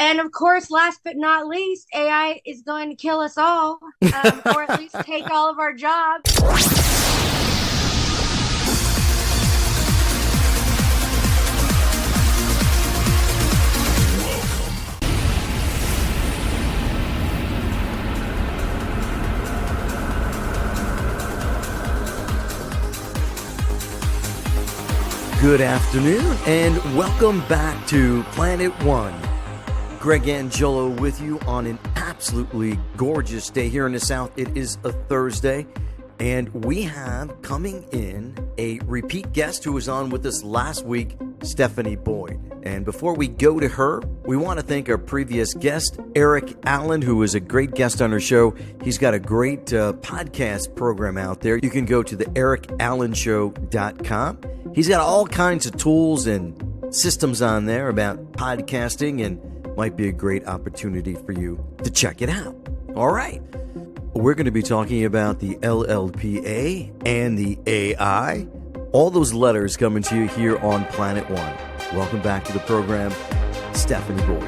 And of course, last but not least, AI is going to kill us all, or at least take all of our jobs. Good afternoon and welcome back to Planet One. Greg Angelo with you on an absolutely gorgeous day here in the South. It is a Thursday and we have coming in a repeat guest who was on with us last week, Stefani Boyd. And before we go to her, we want to thank our previous guest, Eric Allen, who was a great guest on our show. He's got a great podcast program out there. You can go to the ericallenshow.com. He's got all kinds of tools and systems on there about podcasting and might be a great opportunity for you to check it out. All right. We're going to be talking about the LLPA and the AI. All those letters coming to you here on Planet One. Welcome back to the program, Stefani Boyd.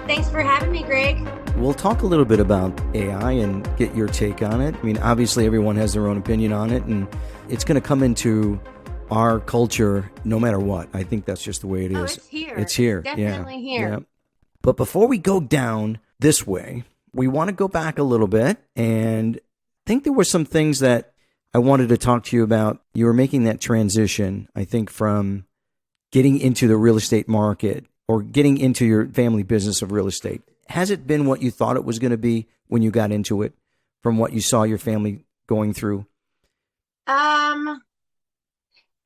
Thanks for having me, Greg. We'll talk a little bit about AI and get your take on it. I mean, obviously everyone has their own opinion on it, and it's going to come into our culture no matter what. I think that's just the way it is. It's here. It's here. Definitely here. Yeah. But before we go down this way, we want to go back a little bit, and I think there were some things that I wanted to talk to you about. You were making that transition, I think, from getting into the real estate market or getting into your family business of real estate. Has it been what you thought it was going to be when you got into it from what you saw your family going through?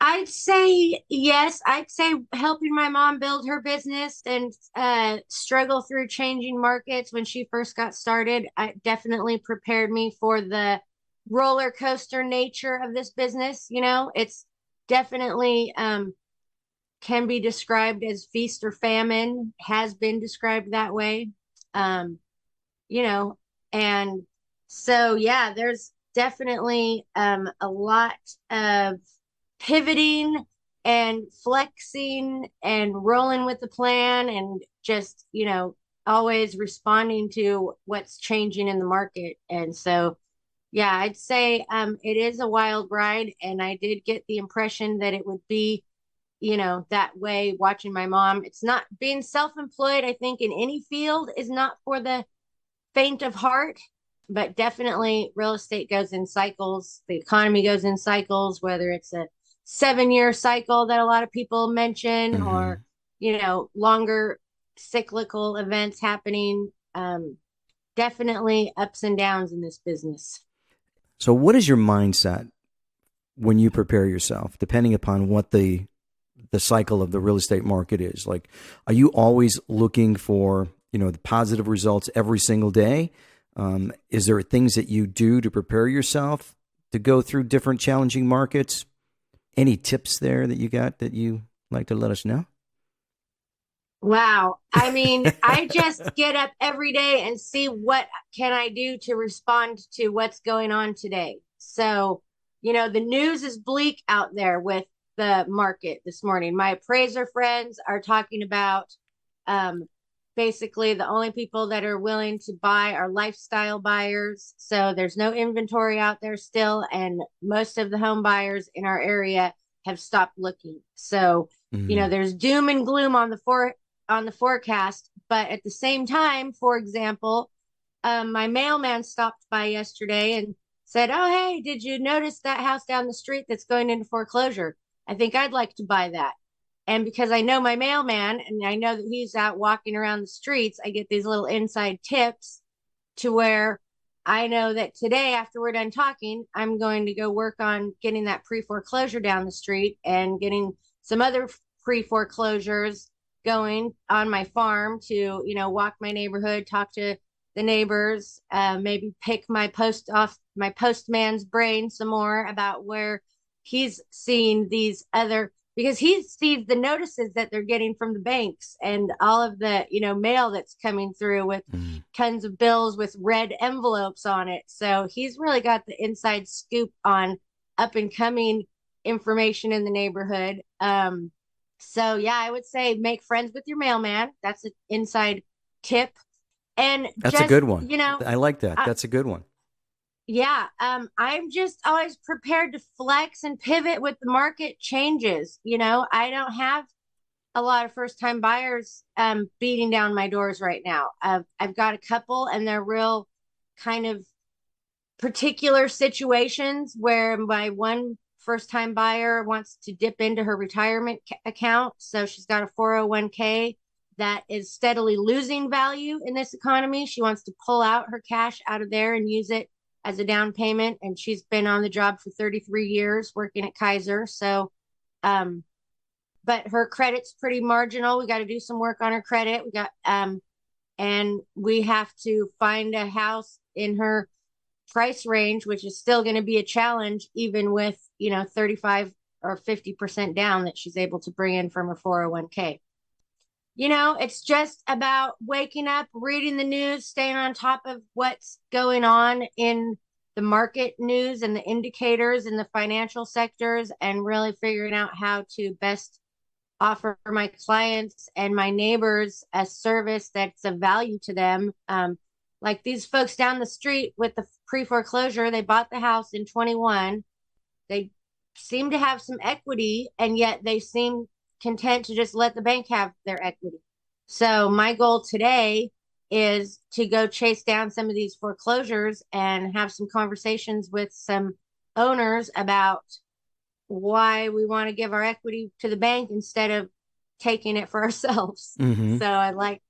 I'd say yes. I'd say helping my mom build her business and struggle through changing markets when she first got started, it definitely prepared me for the roller coaster nature of this business. You know, it's definitely can be described as feast or famine, has been described that way. You know, and so, yeah, there's definitely a lot of pivoting and flexing and rolling with the plan and just, you know, always responding to what's changing in the market. And so, yeah, I'd say it is a wild ride. And I did get the impression that it would be, you know, that way watching my mom. It's not being self-employed, I think, in any field is not for the faint of heart, but definitely real estate goes in cycles. The economy goes in cycles, whether it's a 7-year cycle that a lot of people mention, or, you know, longer cyclical events happening. Definitely ups and downs in this business. So what is your mindset when you prepare yourself, depending upon what the cycle of the real estate market is? Like, are you always looking for, you know, the positive results every single day? Is there things that you do to prepare yourself to go through different challenging markets? Any tips there that you got that you like to let us know? Wow. I mean, I just get up every day and see what can I do to respond to what's going on today. So, you know, the news is bleak out there with the market this morning. My appraiser friends are talking about basically the only people that are willing to buy are lifestyle buyers. So there's no inventory out there still, and most of the home buyers in our area have stopped looking. So, you know, there's doom and gloom on the forecast, but at the same time, for example, my mailman stopped by yesterday and said, "Oh, hey, did you notice that house down the street that's going into foreclosure? I think I'd like to buy that." And because I know my mailman and I know that he's out walking around the streets, I get these little inside tips to where I know that today, after we're done talking, I'm going to go work on getting that pre-foreclosure down the street and getting some other pre-foreclosures going on my farm to, you know, walk my neighborhood, talk to the neighbors, maybe pick my postman's brain some more about where he's seeing these other, because he sees the notices that they're getting from the banks and all of the, you know, mail that's coming through with tons of bills with red envelopes on it. So he's really got the inside scoop on up and coming information in the neighborhood. So yeah, I would say make friends with your mailman. That's an inside tip. And That's a just, good one. I like that. That's a good one. yeah, I'm just always prepared to flex and pivot with the market changes. I don't have a lot of first time buyers beating down my doors right now. I've got a couple, and they're real kind of particular situations where my one first time buyer wants to dip into her retirement account. So she's got a 401k that is steadily losing value in this economy. She wants to pull out her cash out of there and use it as a down payment. And she's been on the job for 33 years working at Kaiser. So, um, but her credit's pretty marginal. We got to do some work on her credit. And we have to find a house in her price range, which is still going to be a challenge, even with, 35 or 50% down that she's able to bring in from her 401k. It's just about waking up, reading the news, staying on top of what's going on in the market news and the indicators in the financial sectors, and really figuring out how to best offer my clients and my neighbors a service that's of value to them. Like these folks down the street with the pre foreclosure, they bought the house in 21. They seem to have some equity, and yet they seem content to just let the bank have their equity. So, my goal today is to go chase down some of these foreclosures and have some conversations with some owners about why we want to give our equity to the bank instead of taking it for ourselves. Mm-hmm. So I like,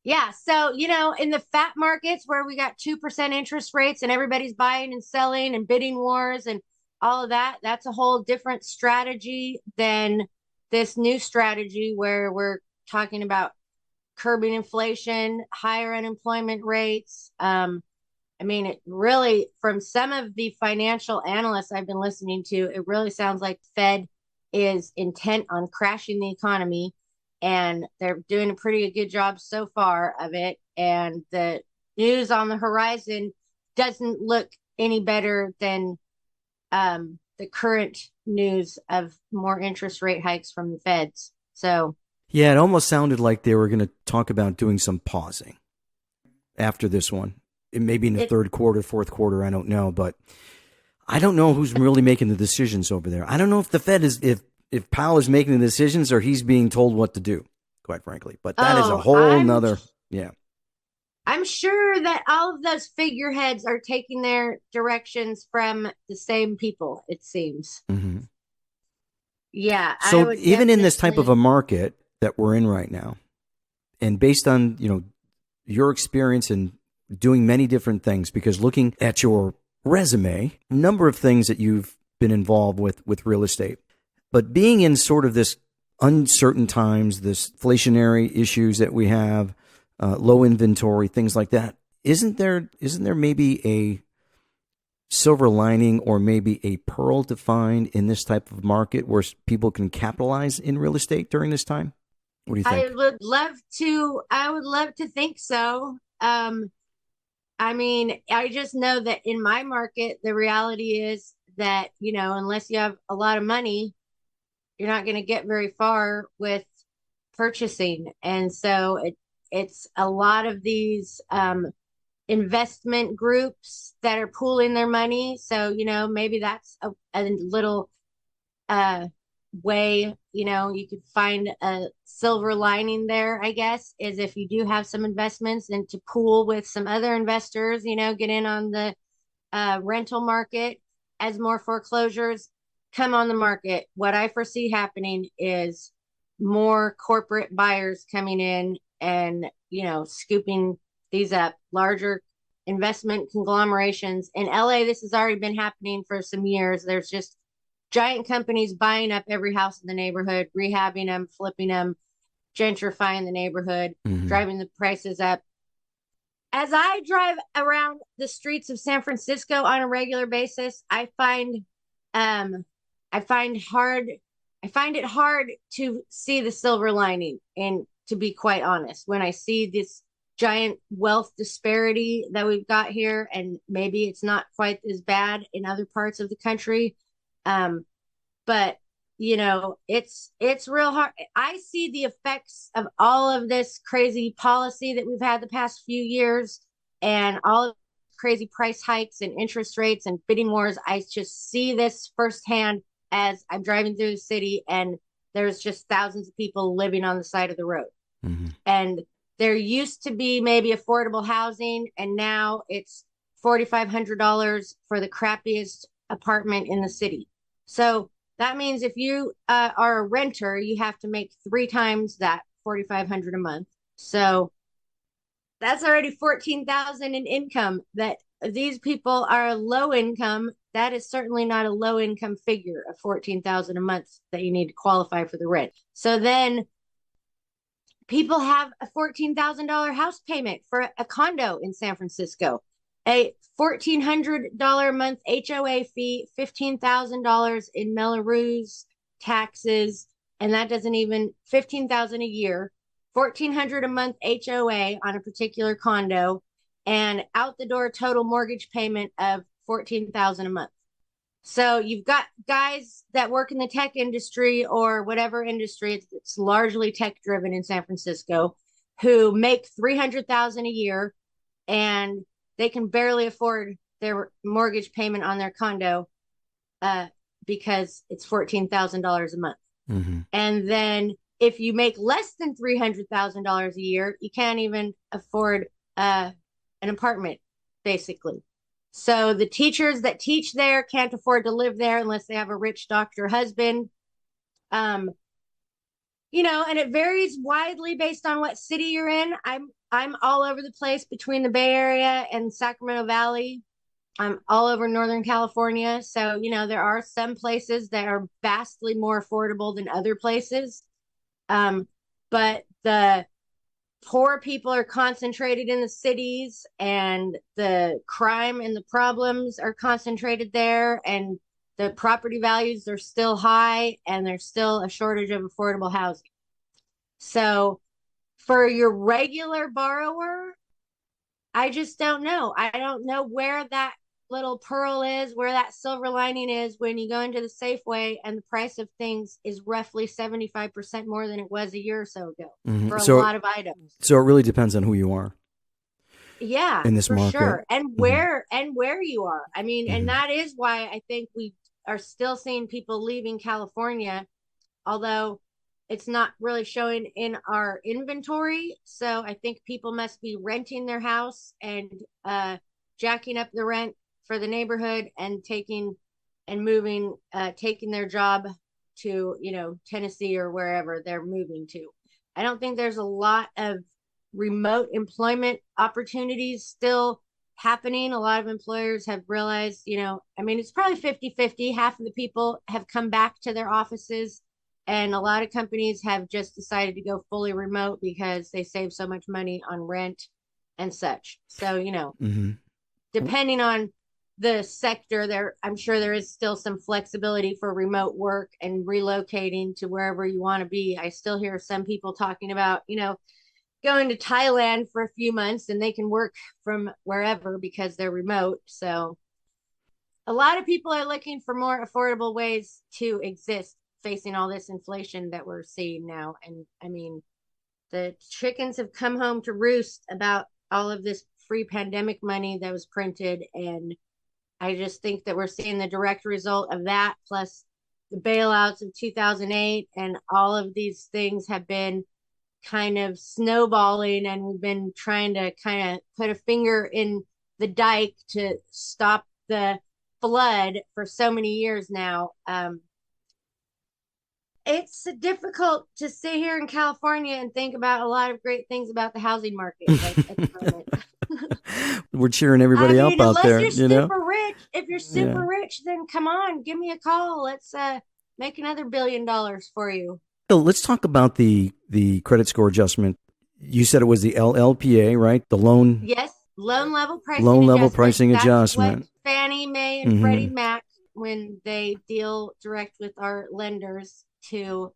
yeah. So, in the fat markets where we got 2% interest rates and everybody's buying and selling and bidding wars and all of that, that's a whole different strategy than this new strategy where we're talking about curbing inflation, higher unemployment rates. I mean, it really, from some of the financial analysts I've been listening to, it really sounds like Fed is intent on crashing the economy, and they're doing a pretty good job so far of it. And the news on the horizon doesn't look any better than the current news of more interest rate hikes from the Feds. So, Yeah, it almost sounded like they were going to talk about doing some pausing after this one. It may be in the third quarter, fourth quarter, I don't know, but I don't know who's really making the decisions over there. I don't know if the Fed is, if Powell is making the decisions or he's being told what to do, quite frankly. But that is a whole nother, yeah. I'm sure that all of those figureheads are taking their directions from the same people, it seems. Mm-hmm. Yeah. So even in this type of a market that we're in right now, and based on, your experience in doing many different things, because looking at your resume, a number of things that you've been involved with real estate, but being in sort of this uncertain times, this inflationary issues that we have, low inventory, things like that, isn't there maybe a silver lining or maybe a pearl to find in this type of market where people can capitalize in real estate during this time? What do you think? I would love to think so. I mean, I just know that in my market, the reality is that, unless you have a lot of money, you're not going to get very far with purchasing. And so it's a lot of these investment groups that are pooling their money. So, maybe that's a little way, you could find a silver lining there, I guess, is if you do have some investments and to pool with some other investors, get in on the rental market as more foreclosures come on the market. What I foresee happening is more corporate buyers coming in and, scooping these up, larger investment conglomerations. In LA, this has already been happening for some years. There's just giant companies buying up every house in the neighborhood, rehabbing them, flipping them, gentrifying the neighborhood, driving the prices up. As I drive around the streets of San Francisco on a regular basis, um I find it hard to see the silver lining, and to be quite honest, when I see this giant wealth disparity that we've got here, and maybe it's not quite as bad in other parts of the country. But it's real hard. I see the effects of all of this crazy policy that we've had the past few years and all of crazy price hikes and interest rates and bidding wars. I just see this firsthand as I'm driving through the city and there's just thousands of people living on the side of the road. Mm-hmm. And there used to be maybe affordable housing, and now it's $4,500 for the crappiest apartment in the city. So that means if you are a renter, you have to make three times that 4,500 a month. So that's already 14,000 in income. That these people are low income. That is certainly not a low income figure of 14,000 a month that you need to qualify for the rent. So then people have a $14,000 house payment for a condo in San Francisco, a $1,400 a month HOA fee, $15,000 in Melrose taxes, and that doesn't even 15,000 a year, 1,400 a month HOA on a particular condo, and out the door total mortgage payment of 14,000 a month. So you've got guys that work in the tech industry or whatever industry, it's largely tech driven in San Francisco, who make 300,000 a year and they can barely afford their mortgage payment on their condo because it's $14,000 a month. Mm-hmm. And then if you make less than $300,000 a year, you can't even afford an apartment, basically. So the teachers that teach there can't afford to live there unless they have a rich doctor husband. And it varies widely based on what city you're in. I'm all over the place between the Bay Area and Sacramento Valley. I'm all over Northern California. So, there are some places that are vastly more affordable than other places. But the poor people are concentrated in the cities and the crime and the problems are concentrated there, and the property values are still high and there's still a shortage of affordable housing. So for your regular borrower, I just don't know. I don't know where that little pearl is, where that silver lining is when you go into the Safeway and the price of things is roughly 75% more than it was a year or so ago for a lot of items. So it really depends on who you are. Yeah, in this for market. sure. And where you are. I mean, and that is why I think we are still seeing people leaving California, although it's not really showing in our inventory. So I think people must be renting their house and jacking up the rent for the neighborhood and taking their job to, Tennessee or wherever they're moving to. I don't think there's a lot of remote employment opportunities still happening. A lot of employers have realized, it's probably 50-50. Half of the people have come back to their offices, and a lot of companies have just decided to go fully remote because they save so much money on rent and such. So, depending on the sector, I'm sure there is still some flexibility for remote work and relocating to wherever you want to be. I still hear some people talking about, going to Thailand for a few months and they can work from wherever because they're remote. So a lot of people are looking for more affordable ways to exist facing all this inflation that we're seeing now. And I mean, the chickens have come home to roost about all of this free pandemic money that was printed. And I just think that we're seeing the direct result of that, plus the bailouts of 2008, and all of these things have been kind of snowballing, and we've been trying to kind of put a finger in the dike to stop the flood for so many years now. It's difficult to sit here in California and think about a lot of great things about the housing market at the moment. We're cheering everybody up out there. Unless you're super rich. If you're super rich, then come on, give me a call. Let's make another $1 billion for you. So let's talk about the credit score adjustment. You said it was the LLPA, right? The loan. Yes, loan level pricing adjustment. That's what Fannie Mae and Freddie Mac, when they deal direct with our lenders to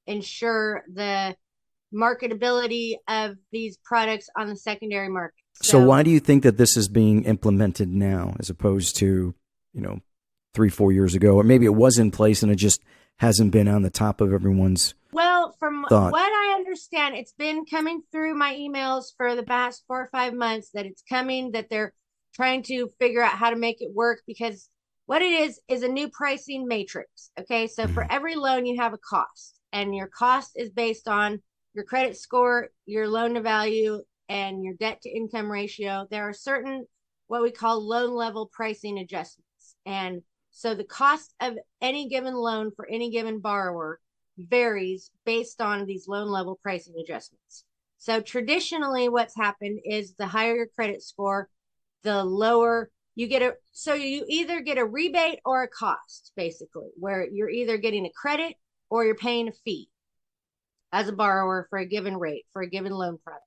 ensure the marketability of these products on the secondary market. So why do you think that this is being implemented now as opposed to, 3-4 years ago? Or maybe it was in place and it just hasn't been on the top of everyone's Well, from thought. what I understand, it's been coming through my emails for the past 4 or 5 months that it's coming, that they're trying to figure out how to make it work, because what it is a new pricing matrix. Okay. So for Mhm. every loan, you have a cost, and your cost is based on your credit score, your loan to value, and your debt to income ratio. There are certain what we call loan level pricing adjustments. And so the cost of any given loan for any given borrower varies based on these loan level pricing adjustments. So traditionally, what's happened is the higher your credit score, the lower you get a, so you either get a rebate or a cost, basically, where you're either getting a credit or you're paying a fee as a borrower for a given rate for a given loan product.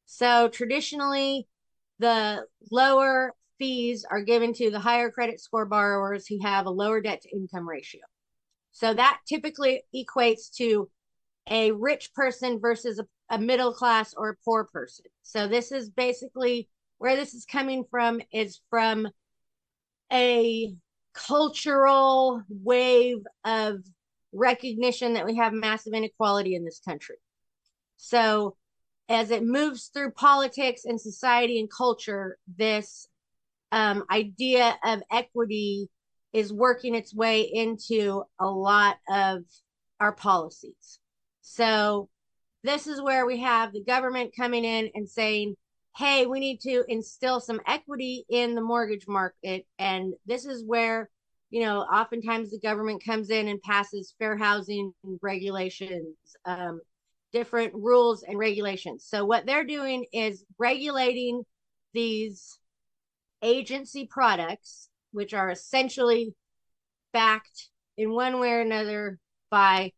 So traditionally, the lower fees are given to the higher credit score borrowers who have a lower debt to income ratio. So that typically equates to a rich person versus a middle class or a poor person. So this is basically where this is coming from, is from a cultural wave of recognition that we have massive inequality in this country. So as it moves through politics and society and culture, this idea of equity is working its way into a lot of our policies. So this is where we have the government coming in and saying, hey, we need to instill some equity in the mortgage market. And this is where, oftentimes the government comes in and passes fair housing regulations, different rules and regulations. So what they're doing is regulating these agency products, which are essentially backed in one way or another by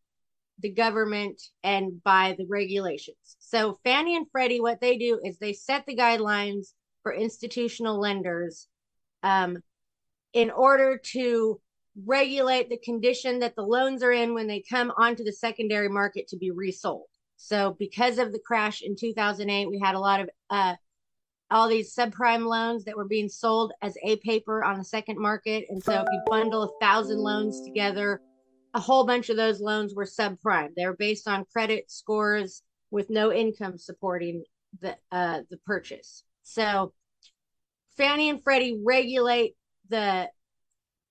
the government and by the regulations. So Fannie and Freddie, what they do is they set the guidelines for institutional lenders, in order to regulate the condition that the loans are in when they come onto the secondary market to be resold. So because of the crash in 2008, we had a lot of all these subprime loans that were being sold as A paper on the second market. And so if you bundle 1,000 loans together, a whole bunch of those loans were subprime. They were based on credit scores with no income supporting the purchase. So Fannie and Freddie regulate the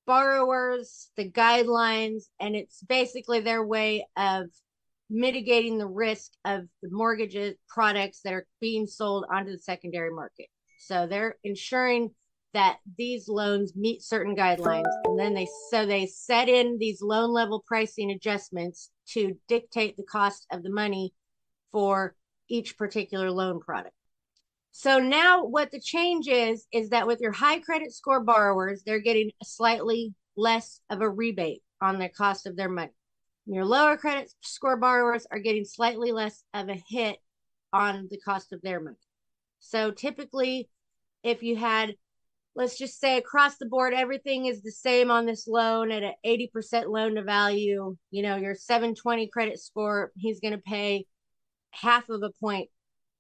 borrowers, the guidelines, and it's basically their way of mitigating the risk of the mortgages products that are being sold onto the secondary market. So they're ensuring that these loans meet certain guidelines, and then they set in these loan level pricing adjustments to dictate the cost of the money for each particular loan product. So now what the change is that with your high credit score borrowers, they're getting slightly less of a rebate on the cost of their money. Your lower credit score borrowers are getting slightly less of a hit on the cost of their money. So typically, if you had, let's just say across the board, everything is the same on this loan at an 80% loan to value, your 720 credit score, he's going to pay half of a point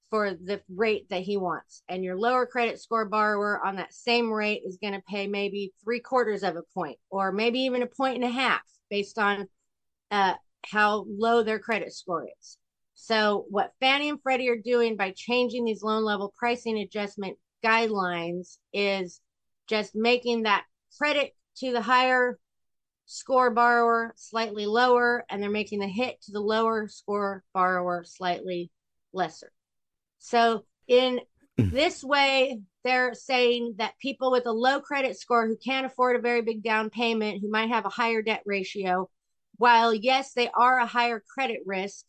for the rate that he wants. And your lower credit score borrower on that same rate is going to pay maybe 3/4 of a point, or maybe even a point and a half, based on how low their credit score is. So what Fannie and Freddie are doing by changing these loan level pricing adjustment guidelines is just making that credit to the higher score borrower slightly lower, and they're making the hit to the lower score borrower slightly lesser. So in this way, they're saying that people with a low credit score who can't afford a very big down payment, who might have a higher debt ratio, while yes, they are a higher credit risk,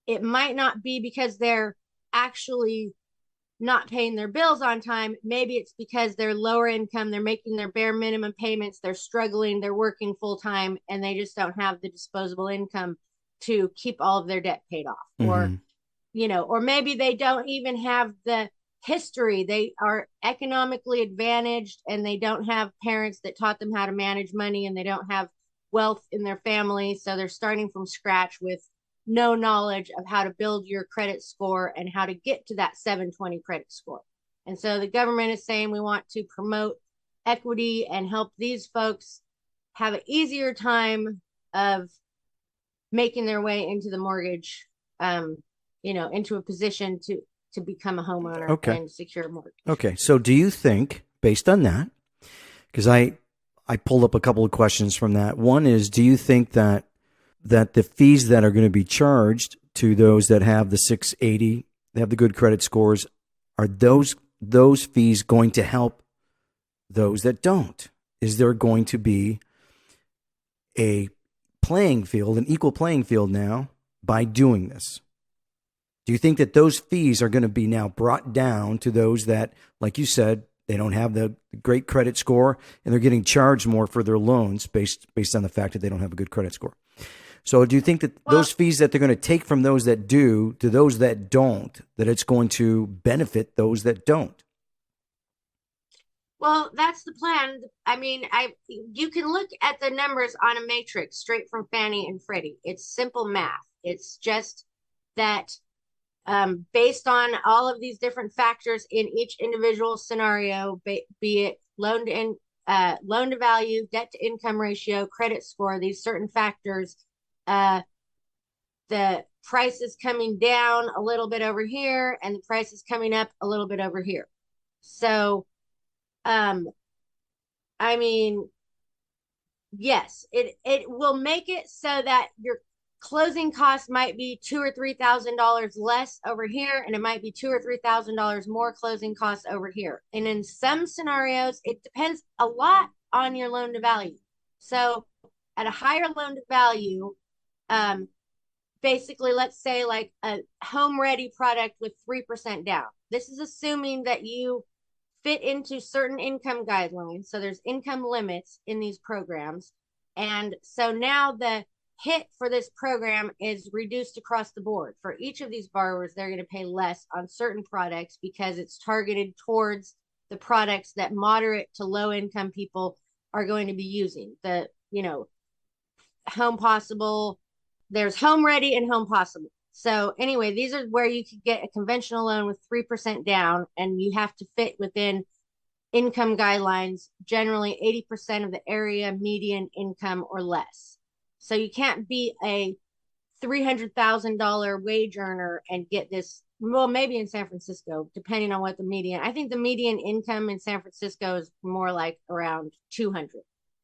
it might not be because they're actually not paying their bills on time. Maybe it's because they're lower income, they're making their bare minimum payments, they're struggling, they're working full time, and they just don't have the disposable income to keep all of their debt paid off. Mm-hmm. Or maybe they don't even have the history. They are economically advantaged and they don't have parents that taught them how to manage money, and they don't have wealth in their family. So they're starting from scratch with no knowledge of how to build your credit score and how to get to that 720 credit score. And so the government is saying we want to promote equity and help these folks have an easier time of making their way into the mortgage, um, into a position to become a homeowner Okay. and secure a mortgage. Okay. So do you think, based on that, because I pulled up a couple of questions from that. One is, do you think that the fees that are going to be charged to those that have the 680, they have the good credit scores, are those fees going to help those that don't? Is there going to be a playing field, an equal playing field now by doing this? Do you think that those fees are going to be now brought down to those that, like you said, they don't have the great credit score and they're getting charged more for their loans based on the fact that they don't have a good credit score? So do you think that Well, those fees that they're going to take from those that do to those that don't, that it's going to benefit those that don't? well, that's the plan. I mean, you can look at the numbers on a matrix straight from Fannie and Freddie. It's simple math. It's just that based on all of these different factors in each individual scenario, be it loan to value, debt to income ratio, credit score, these certain factors, uh, the price is coming down a little bit over here, and the price is coming up a little bit over here. So, um, I mean, yes, it will make it so that your closing costs might be $2,000 or $3,000 less over here, and it might be $2,000 or $3,000 more closing costs over here. And in some scenarios, it depends a lot on your loan to value. So, at a higher loan to value, um, basically, let's say like a home ready product with 3% down. This is assuming that you fit into certain income guidelines. So there's income limits in these programs. And so now the hit for this program is reduced across the board. For each of these borrowers, they're going to pay less on certain products because it's targeted towards the products that moderate to low income people are going to be using. Home possible, there's home ready and home possible. So anyway, these are where you could get a conventional loan with 3% down, and you have to fit within income guidelines, generally 80% of the area median income or less. So you can't be a $300,000 wage earner and get this. Well, maybe in San Francisco, depending on what the median. I think the median income in San Francisco is more like around 200.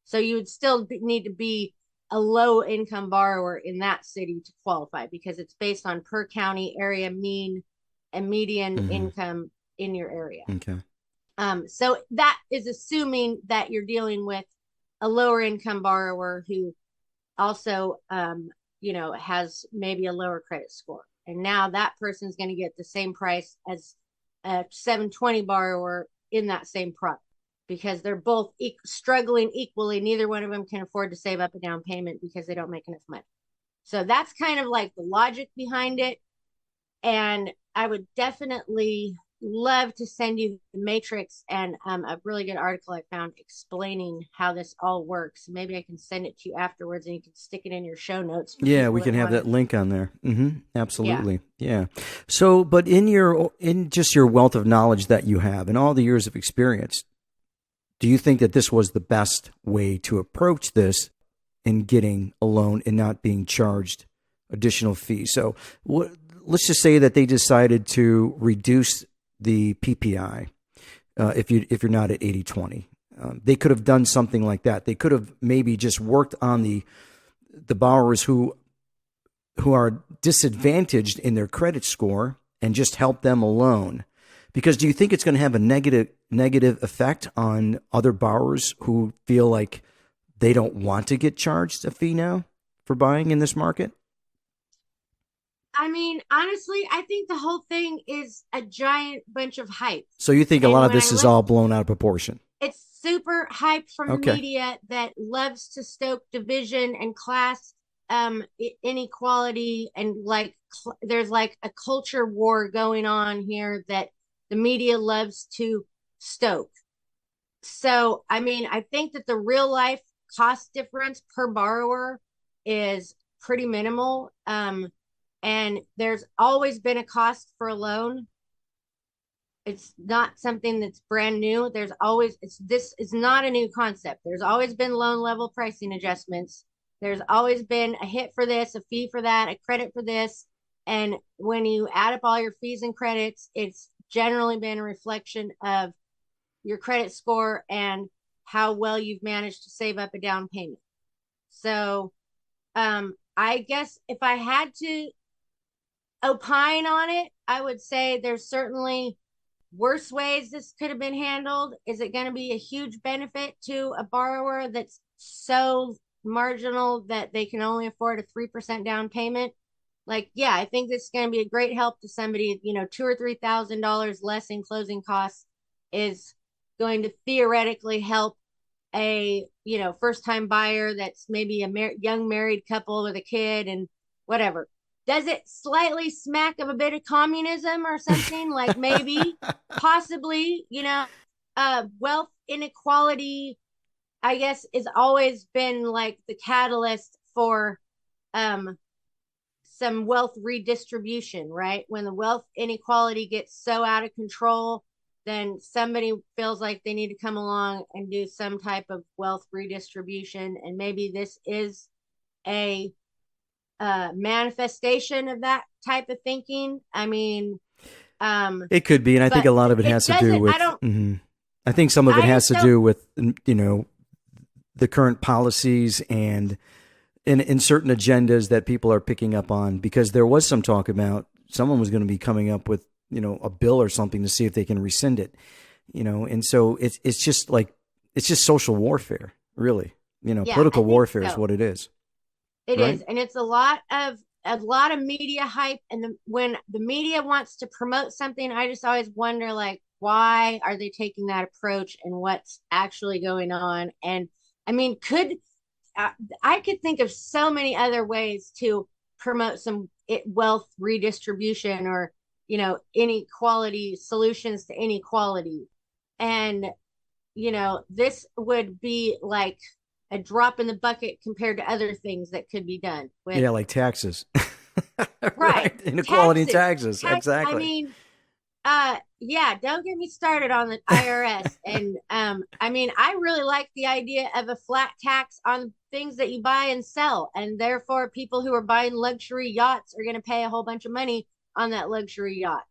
So you would still need to be a low income borrower in that city to qualify because it's based on per county area mean and median Mm-hmm. income in your area. Okay. So that is assuming that you're dealing with a lower income borrower who also, has maybe a lower credit score. And now that person's going to get the same price as a 720 borrower in that same product because they're both struggling equally. Neither one of them can afford to save up a down payment because they don't make enough money. So that's kind of like the logic behind it. And I would definitely love to send you the matrix and a really good article I found explaining how this all works. Maybe I can send it to you afterwards and you can stick it in your show notes for Yeah, people we that can have want to. that link on there. Mm-hmm. Yeah. Absolutely. Yeah. So, but in just your wealth of knowledge that you have and all the years of experience, do you think that this was the best way to approach this in getting a loan and not being charged additional fees? So, let's just say that they decided to reduce the PPI if you're not at 80/20. They could have done something like that. They could have maybe just worked on the borrowers who are disadvantaged in their credit score and just help them alone. Because do you think it's going to have a negative effect on other borrowers who feel like they don't want to get charged a fee now for buying in this market? I mean, honestly, I think the whole thing is a giant bunch of hype. So you think a And lot of when I this is look, all blown out of proportion? it's super hype from the Okay. media that loves to stoke division and class inequality and like there's like a culture war going on here that the media loves to stoke. So I mean, I think that the real life cost difference per borrower is pretty minimal. And there's always been a cost for a loan. It's not something that's brand new. This is not a new concept. There's always been loan level pricing adjustments. There's always been a hit for this, a fee for that, a credit for this. And when you add up all your fees and credits, it's generally been a reflection of your credit score and how well you've managed to save up a down payment. So, I guess if I had to opine on it, I would say there's certainly worse ways this could have been handled. Is it going to be a huge benefit to a borrower that's so marginal that they can only afford a 3% down payment? Like, yeah, I think this is going to be a great help to somebody, two or $3,000 less in closing costs is going to theoretically help a, first time buyer that's maybe a young married couple with a kid and whatever. Does it slightly smack of a bit of communism or something? Like maybe, possibly, wealth inequality, I guess, has always been like the catalyst for um some wealth redistribution, right? When the wealth inequality gets so out of control, then somebody feels like they need to come along and do some type of wealth redistribution. And maybe this is a manifestation of that type of thinking. I mean, It could be, and I think but a lot of it it has to do doesn't, with. I think some of it I has just to don't, do with the current policies and in certain agendas that people are picking up on. Because there was some talk about someone was going to be coming up with a bill or something to see if they can rescind it. And so it's just like it's just social warfare, really. yeah, I Political think warfare is so. what it is, It right? is, and it's a lot of media hype. And when the media wants to promote something, I just always wonder, like, why are they taking that approach, and what's actually going on? And I mean, uh, I could think of so many other ways to promote some wealth redistribution, or inequality solutions to inequality, and this would be like a drop in the bucket compared to other things that could be done with. Yeah, like taxes, Right. right? Inequality in Taxes. taxes, I exactly. mean, yeah, don't get me started on the IRS. And I mean, I really like the idea of a flat tax on things that you buy and sell. And therefore people who are buying luxury yachts are going to pay a whole bunch of money on that luxury yacht.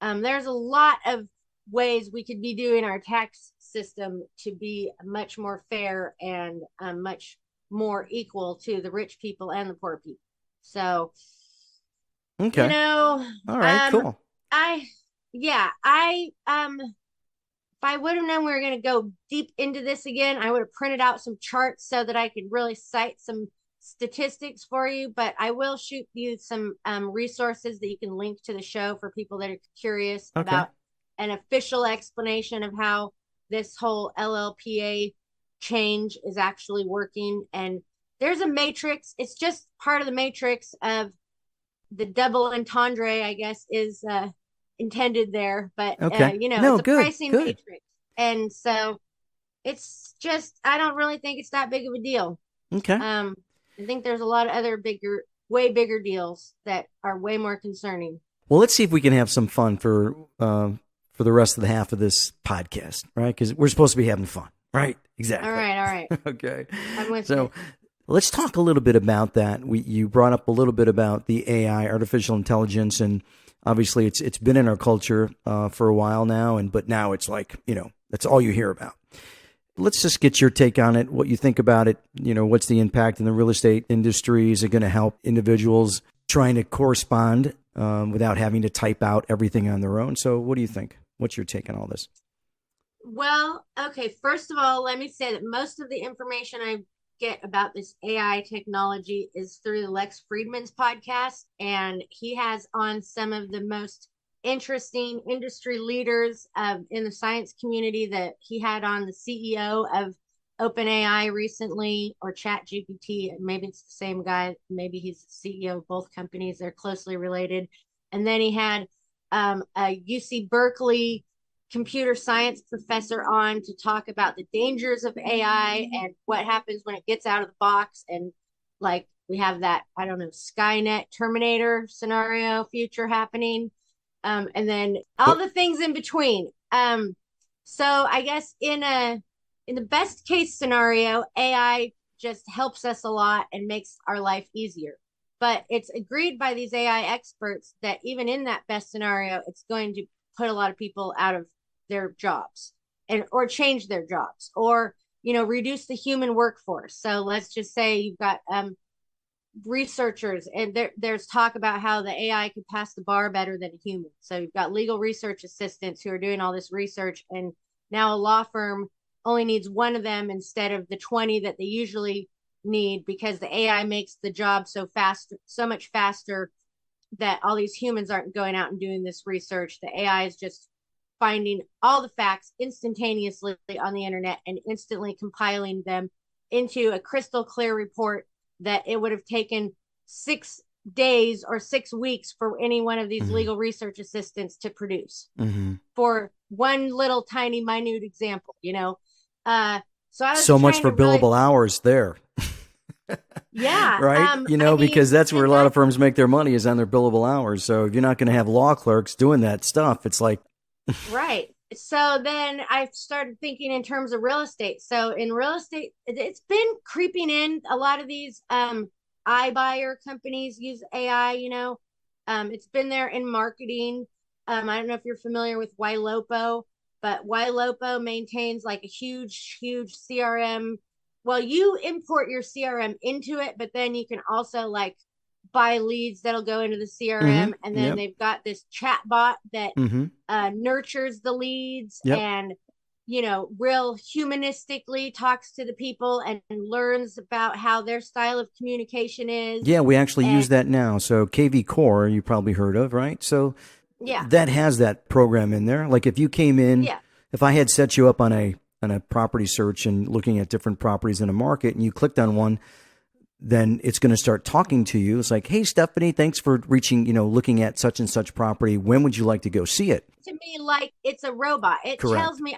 There's a lot of ways we could be doing our tax system to be much more fair and much more equal to the rich people and the poor people. So, you Okay. know, All right. um, Cool. I, yeah, if I would have known we were going to go deep into this again, I would have printed out some charts so that I could really cite some statistics for you. But I will shoot you some resources that you can link to the show for people that are curious Okay. about an official explanation of how this whole LLPA change is actually working. And there's a matrix. It's just part of the matrix of the double entendre, I guess, is intended there. But Okay. it's No, a good. pricing Good. matrix, and so it's just, I don't really think it's that big of a deal. Okay. Um, I think there's a lot of other bigger, way bigger deals that are way more concerning. Well, let's see if we can have some fun for the rest of the half of this podcast, right? Because we're supposed to be having fun, right? All Exactly. right, all right, Okay. I'm with So you. let's talk a little bit about that. You brought up a little bit about the AI, artificial intelligence, and obviously it's been in our culture for a while now, but now it's like that's all you hear about. Let's just get your take on it. What you think about it? What's the impact in the real estate industry? Is it going to help individuals trying to correspond without having to type out everything on their own? So, what do you think? What's your take on all this? Well, okay, first of all, let me say that most of the information I get about this AI technology is through the Lex Friedman's podcast, and he has on some of the most interesting industry leaders in the science community. That he had on the CEO of OpenAI recently, or ChatGPT. Maybe it's the same guy. Maybe he's the CEO of both companies. They're closely related. And then he had a UC Berkeley computer science professor on to talk about the dangers of AI and what happens when it gets out of the box. And like, we have that, I don't know, Skynet Terminator scenario future happening. And then all What? the things in between. So I guess in the best case scenario, AI just helps us a lot and makes our life easier. But it's agreed by these AI experts that even in that best scenario, it's going to put a lot of people out of their jobs and or change their jobs or reduce the human workforce. So let's just say you've got researchers, and there's talk about how the AI could pass the bar better than a human. So you've got legal research assistants who are doing all this research, and now a law firm only needs one of them instead of the 20 that they usually need because the AI makes the job so fast, so much faster that all these humans aren't going out and doing this research. The AI is just finding all the facts instantaneously on the internet and instantly compiling them into a crystal clear report that it would have taken 6 days or 6 weeks for any one of these Mm-hmm. legal research assistants to produce Mm-hmm. for one little tiny minute example, so I was So much trying for to really, billable hours there. yeah. Right? I Because mean, that's where a and lot that, of firms make their money is on their billable hours. So if you're not going to have law clerks doing that stuff, it's like, right. So then I started thinking in terms of real estate. So in real estate, it's been creeping in. A lot of these iBuyer companies use AI, it's been there in marketing. I don't know if you're familiar with YLOPO, but YLOPO maintains like a huge, huge CRM. Well, you import your CRM into it, but then you can also like buy leads that'll go into the CRM. And mm-hmm, then yep, they've got this chat bot that mm-hmm, nurtures the leads yep. and real humanistically talks to the people and learns about how their style of communication is. Yeah, we actually And use that now. So KV Core, you probably heard of, right? So yeah, that has that program in there. Like if you came in, yeah, if I had set you up on a property search and looking at different properties in a market, and you clicked on one, then it's going to start talking to you. It's like, hey, Stephanie, thanks for reaching, looking at such and such property. When would you like to go see it? to me like it's a robot. It tells Correct. me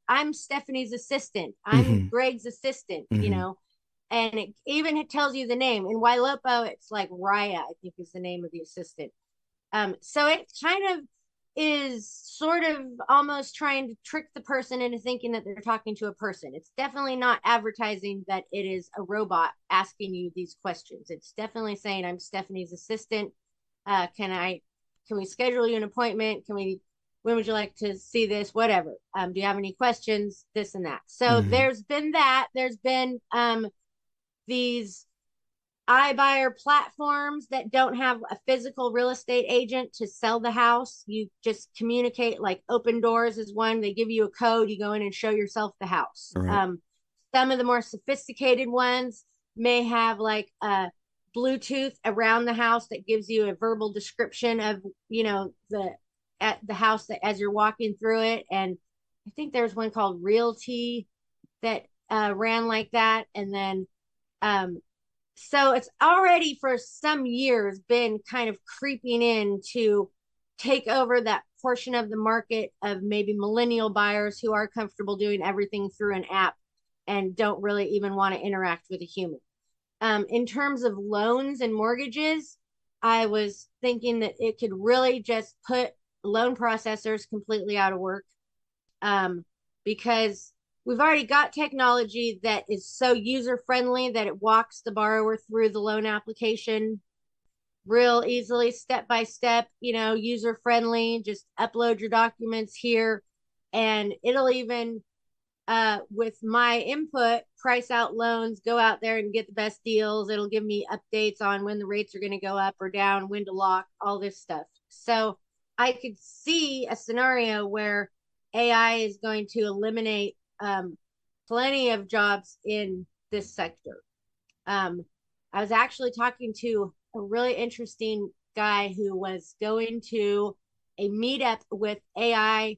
I'm Stephanie's assistant. I'm Mm-hmm. Greg's assistant, Mm-hmm. and it tells you the name. In Wailopo, it's like Raya, I think is the name of the assistant. So it kind of is sort of almost trying to trick the person into thinking that they're talking to a person. It's definitely not advertising that it is a robot asking you these questions. It's definitely saying, I'm Stephanie's assistant. Can we schedule you an appointment? When would you like to see this? Whatever. Do you have any questions? This and that. So Mm-hmm. there's been that. There's been these iBuyer platforms that don't have a physical real estate agent to sell the house. You just communicate, like Open Doors is one. They give you a code, you go in and show yourself the house. All right. Some of the more sophisticated ones may have like a Bluetooth around the house that gives you a verbal description of, the at the house that as you're walking through it. And I think there's one called Realty that ran like that. And then so it's already for some years been kind of creeping in to take over that portion of the market of maybe millennial buyers who are comfortable doing everything through an app and don't really even want to interact with a human. In terms of loans and mortgages, I was thinking that it could really just put loan processors completely out of work, um, because we've already got technology that is so user friendly that it walks the borrower through the loan application real easily, step by step, user friendly. Just upload your documents here, and it'll even, with my input, price out loans, go out there and get the best deals. It'll give me updates on when the rates are going to go up or down, when to lock, all this stuff. So I could see a scenario where AI is going to eliminate plenty of jobs in this sector. Um, I was actually talking to a really interesting guy who was going to a meetup with AI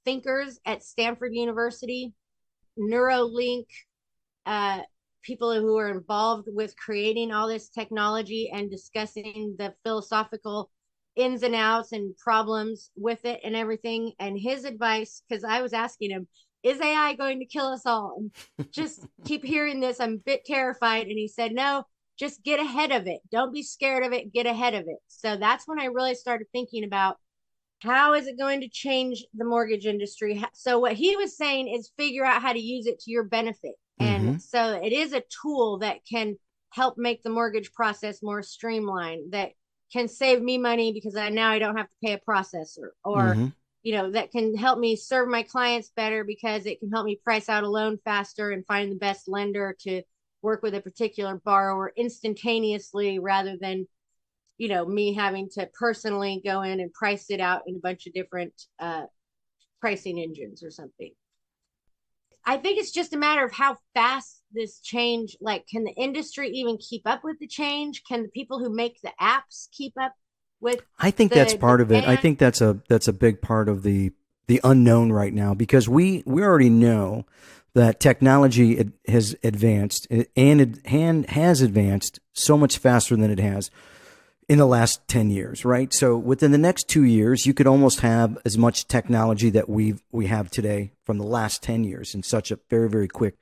thinkers at Stanford University, Neuralink, uh, people who are involved with creating all this technology and discussing the philosophical ins and outs and problems with it and everything. And his advice, because I was asking him, is AI going to kill us all? And just keep hearing this. I'm a bit terrified. And he said, no, just get ahead of it. Don't be scared of it. Get ahead of it. So that's when I really started thinking about How is it going to change the mortgage industry? So what he was saying is figure out how to use it to your benefit. And Mm-hmm. so it is a tool that can help make the mortgage process more streamlined, that can save me money because I don't have to pay a processor, or Mm-hmm. that can help me serve my clients better because it can help me price out a loan faster and find the best lender to work with a particular borrower instantaneously, rather than me having to personally go in and price it out in a bunch of different pricing engines or something. I think it's just a matter of how fast this change, like, can the industry even keep up with the change? Can the people who make the apps keep up with I think that's the part of it. I demand? think that's a big part of the unknown right now, because we already know that technology has advanced, and has advanced so much faster than it has in the last 10 years, right? So within the next 2 years, you could almost have as much technology that we have today from the last 10 years in such a very, very quick,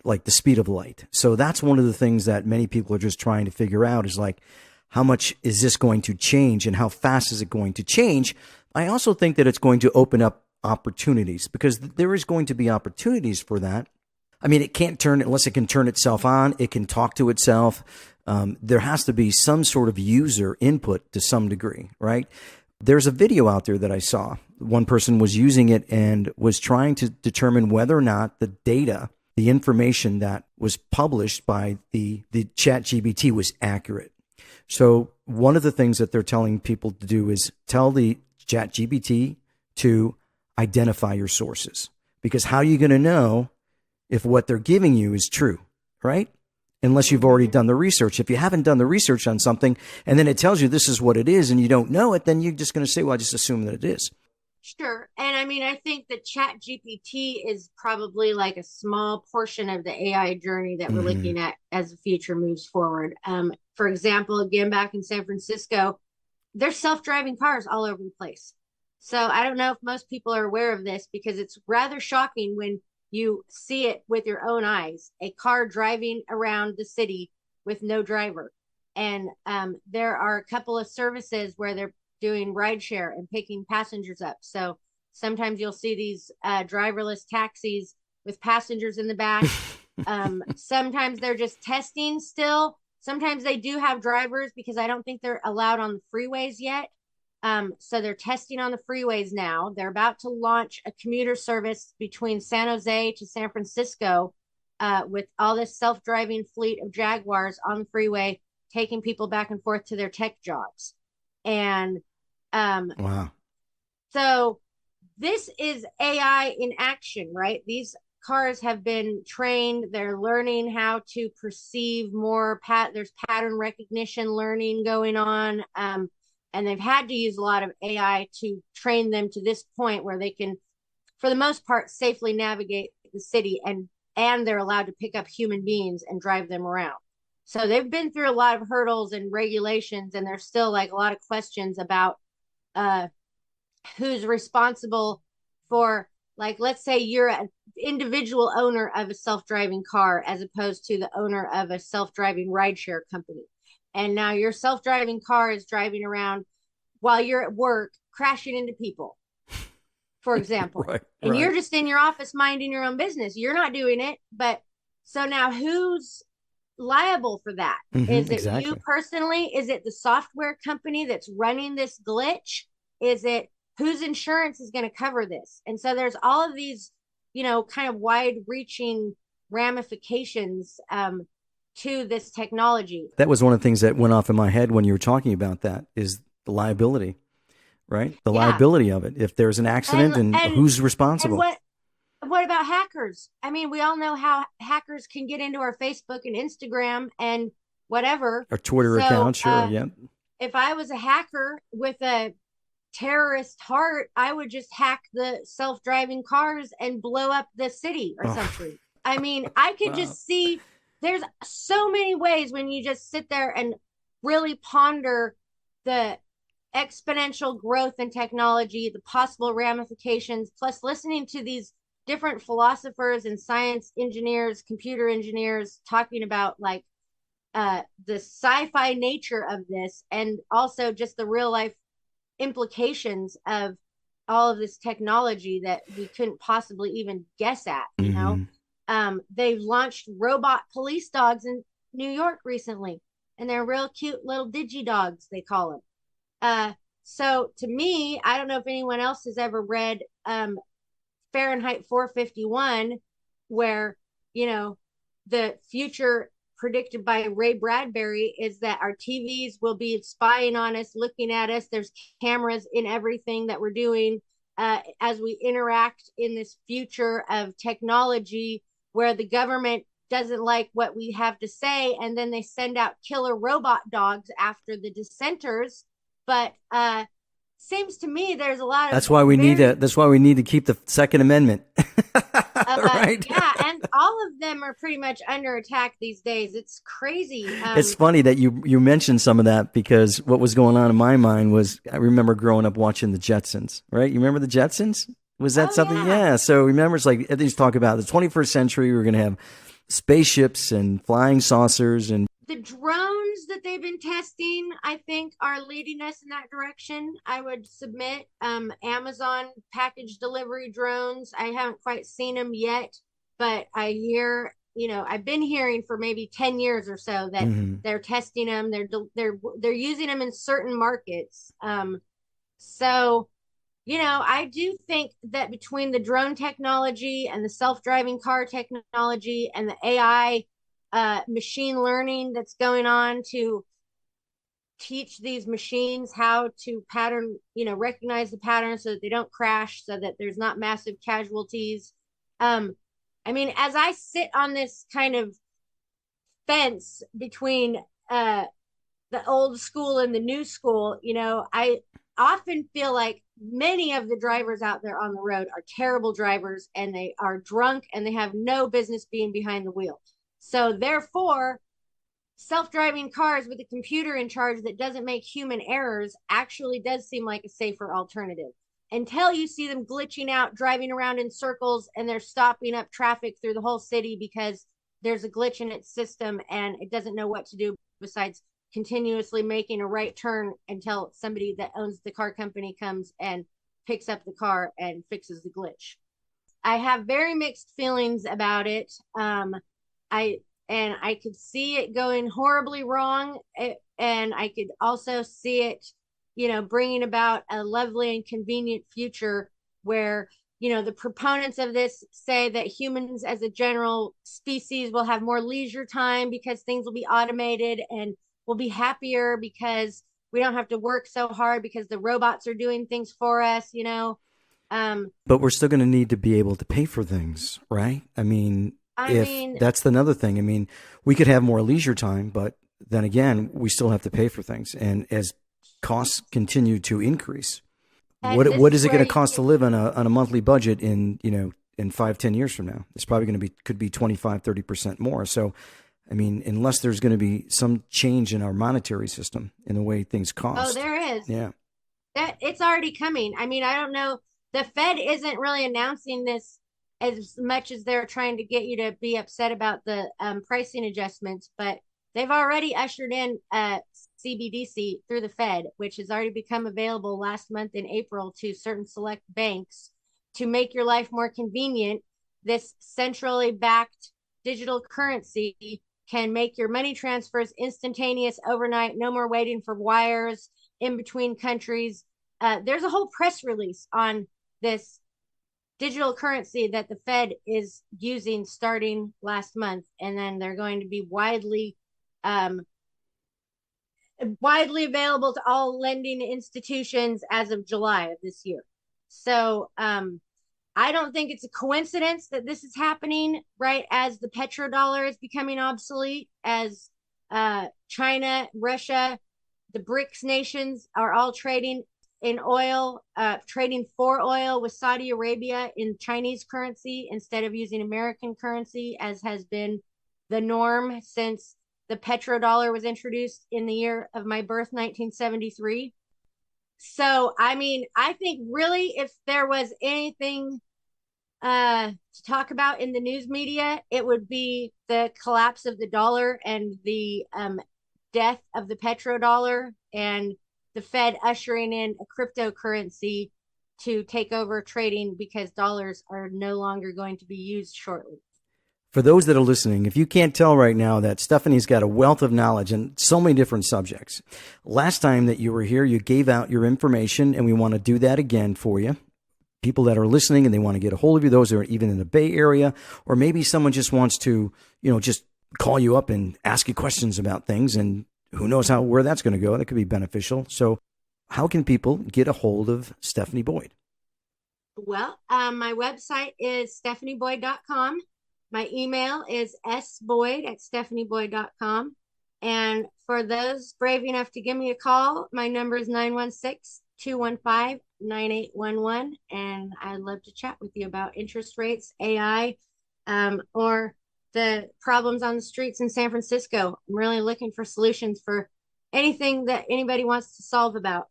like the speed of light. So that's one of the things that many people are just trying to figure out, is like, how much is this going to change and how fast is it going to change? I also think that it's going to open up opportunities, because there is going to be opportunities for that. I mean, it can't turn, unless it can turn itself on, it can talk to itself. There has to be some sort of user input to some degree, right? There's a video out there that I saw. One person was using it and was trying to determine whether or not the data, the information that was published by the chat GBT was accurate. So one of the things that they're telling people to do is tell the chat GBT to identify your sources. Because how are you going to know if what they're giving you is true, right? Unless you've already Mm-hmm. done the research. If you haven't done the research on something and then it tells you this is what it is and you don't know it, then you're just going to say, well, I just assume that it is. Sure. And I mean, I think that Chat GPT is probably like a small portion of the AI journey that we're Mm-hmm. looking at as the future moves forward. For example, again, back in San Francisco, there's self-driving cars all over the place. So I don't know if most people are aware of this, because it's rather shocking when you see it with your own eyes, a car driving around the city with no driver. And there are a couple of services where they're doing rideshare and picking passengers up. So sometimes you'll see these driverless taxis with passengers in the back. Sometimes they're just testing still. Sometimes they do have drivers, because I don't think they're allowed on the freeways yet. So they're testing on the freeways now. They're about to launch a commuter service between San Jose to San Francisco, with all this self-driving fleet of Jaguars on the freeway, taking people back and forth to their tech jobs. And um, Wow. so this is AI in action, right? These cars have been trained. They're learning how to perceive more. There's pattern recognition learning going on. And they've had to use a lot of AI to train them to this point where they can, for the most part, safely navigate the city, and they're allowed to pick up human beings and drive them around. So they've been through a lot of hurdles and regulations, and there's still like a lot of questions about uh, who's responsible for, like, let's say you're an individual owner of a self-driving car as opposed to the owner of a self-driving rideshare company, and now your self-driving car is driving around while you're at work, crashing into people, for example, Right, and right. you're just in your office minding your own business, you're not doing it. But so now who's liable for that? Is Mm-hmm. it you Exactly. personally? Is it the software company that's running this glitch? Is it, whose insurance is going to cover this? And so there's all of these, kind of wide reaching ramifications to this technology. That was one of the things that went off in my head when you were talking about that, is the liability, right? The Yeah. liability of it. If there's an accident, And and and who's and responsible? what about hackers? I mean, we all know how hackers can get into our Facebook and Instagram and whatever. Or Twitter So, account, sure, yeah. if I was a hacker with a terrorist heart, I would just hack the self-driving cars and blow up the city or Oh, something. I mean, I could wow. just see there's so many ways when you just sit there and really ponder the exponential growth in technology, the possible ramifications, plus listening to these different philosophers and science engineers, computer engineers talking about, like, the sci-fi nature of this, and also just the real life implications of all of this technology that we couldn't possibly even guess at, you know. Mm-hmm. They've launched robot police dogs in New York recently, and they're real cute little digi dogs, they call them. So to me, I don't know if anyone else has ever read Fahrenheit 451, where, you know, the future predicted by Ray Bradbury is that our TVs will be spying on us, looking at us. There's cameras in everything that we're doing as we interact in this future of technology where the government doesn't like what we have to say. And then they send out killer robot dogs after the dissenters. But seems to me there's a lot of That's why we need to. very That's why we need to keep the Second Amendment, right? yeah, and all of them are pretty much under attack these days. It's crazy. It's funny that you mentioned some of that because what was going on in my mind was I remember growing up watching the Jetsons, right? You remember the Jetsons? Was that Oh something? yeah, Yeah. So remember, it's like everything's talk about the 21st century. We're going to have spaceships and flying saucers and the drones that they've been testing, I think, are leading us in that direction. I would submit Amazon package delivery drones. I haven't quite seen them yet, but I hear, you know, I've been hearing for maybe 10 years or so that mhm. they're testing them. They're using them in certain markets. So you know, I do think that between the drone technology and the self-driving car technology and the AI machine learning that's going on to teach these machines how to pattern, you know, recognize the pattern so that they don't crash, so that there's not massive casualties. Um, I mean, as I sit on this kind of fence between uh, the old school and the new school, you know, I often feel like many of the drivers out there on the road are terrible drivers and they are drunk and they have no business being behind the wheel. So, therefore, self driving cars with a computer in charge that doesn't make human errors actually does seem like a safer alternative. Until you see them glitching out, driving around in circles, and they're stopping up traffic through the whole city because there's a glitch in its system and it doesn't know what to do besides continuously making a right turn until somebody that owns the car company comes and picks up the car and fixes the glitch. I have very mixed feelings about it. I and I could see it going horribly wrong, and I could also see it, you know, bringing about a lovely and convenient future where, you know, the proponents of this say that humans as a general species will have more leisure time because things will be automated and we'll be happier because we don't have to work so hard because the robots are doing things for us, you know. Um, But we're still going to need to be able to pay for things, right? I mean, I if mean, that's another thing. I mean, we could have more leisure time, but then again, we still have to pay for things. And as costs continue to increase, and this what is is it going where to you cost to get live on a monthly budget in, you know, in 5, 10 years from now? It's probably going to be could be 25, 30% more. So, I mean, unless there's going to be some change in our monetary system in the way things oh, cost. there is Yeah. that it's already coming. I mean, I don't know. The Fed isn't really announcing this as much as they're trying to get you to be upset about the pricing adjustments, but they've already ushered in CBDC through the Fed, which has already become available last month in April to certain select banks to make your life more convenient. This centrally backed digital currency can make your money transfers instantaneous overnight, no more waiting for wires in between countries. There's a whole press release on this digital currency that the Fed is using starting last month, and then they're going to be um, widely available to all lending institutions as of July of this year. So I don't think it's a coincidence that this is happening right as the petrodollar is becoming obsolete, as China, Russia, the BRICS nations are all trading in oil, trading for oil with Saudi Arabia in Chinese currency instead of using American currency, as has been the norm since the petrodollar was introduced in the year of my birth, 1973. So, I mean, I think really if there was anything to talk about in the news media, it would be the collapse of the dollar and the death of the petrodollar. And the Fed ushering in a cryptocurrency to take over trading because dollars are no longer going to be used shortly. For those that are listening, if you can't tell right now that Stephanie's got a wealth of knowledge in so many different subjects. Last time that you were here, you gave out your information, and we want to do that again for you. People that are listening and they want to get a hold of you, those that are even in the Bay Area, or maybe someone just wants to, just call you up and ask you questions about things, and who knows where that's going to go. That could be beneficial. So how can people get a hold of Stephanie Boyd? Well, my website is stephanieboyd.com. My email is sboyd@stephanieboyd.com. And for those brave enough to give me a call, my number is 916-215-9811. And I'd love to chat with you about interest rates, AI, or the problems on the streets in San Francisco. I'm really looking for solutions for anything that anybody wants to solve about.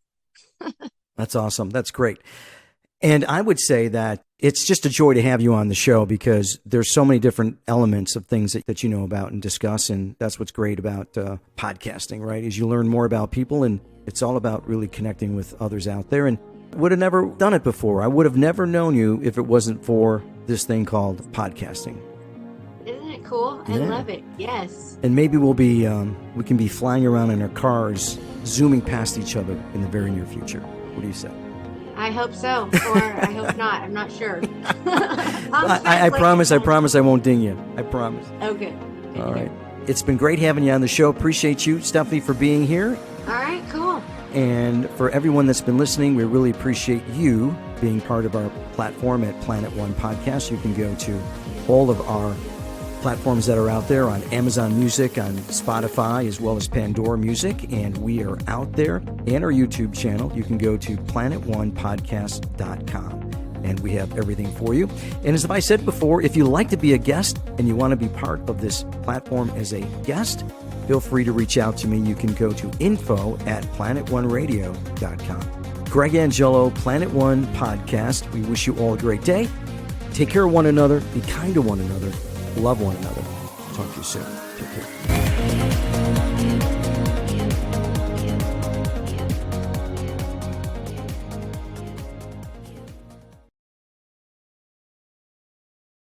That's awesome. That's great. And I would say that it's just a joy to have you on the show because there's so many different elements of things that you know about and discuss. And that's what's great about podcasting, right? Is you learn more about people, and it's all about really connecting with others out there. And I would have never done it before. I would have never known you if it wasn't for this thing called podcasting. Isn't it cool? I love it. Yes. And maybe we can be flying around in our cars, zooming past each other in the very near future. What do you say? I hope so, or I hope not. I'm not sure. I promise I won't ding you. I promise. Okay. All right. It's been great having you on the show. Appreciate you, Stephanie, for being here. All right, cool. And for everyone that's been listening, we really appreciate you being part of our platform at Planet One Podcast. You can go to all of our platforms that are out there on Amazon Music, on Spotify, as well as Pandora Music. And we are out there. And our YouTube channel, you can go to planet1podcast.com. And we have everything for you. And as I said before, if you like to be a guest and you want to be part of this platform as a guest, feel free to reach out to me. You can go to info@planet1radio.com. Greg Angelo, Planet One Podcast. We wish you all a great day. Take care of one another. Be kind to one another. Love one another. Talk to you soon. Take care.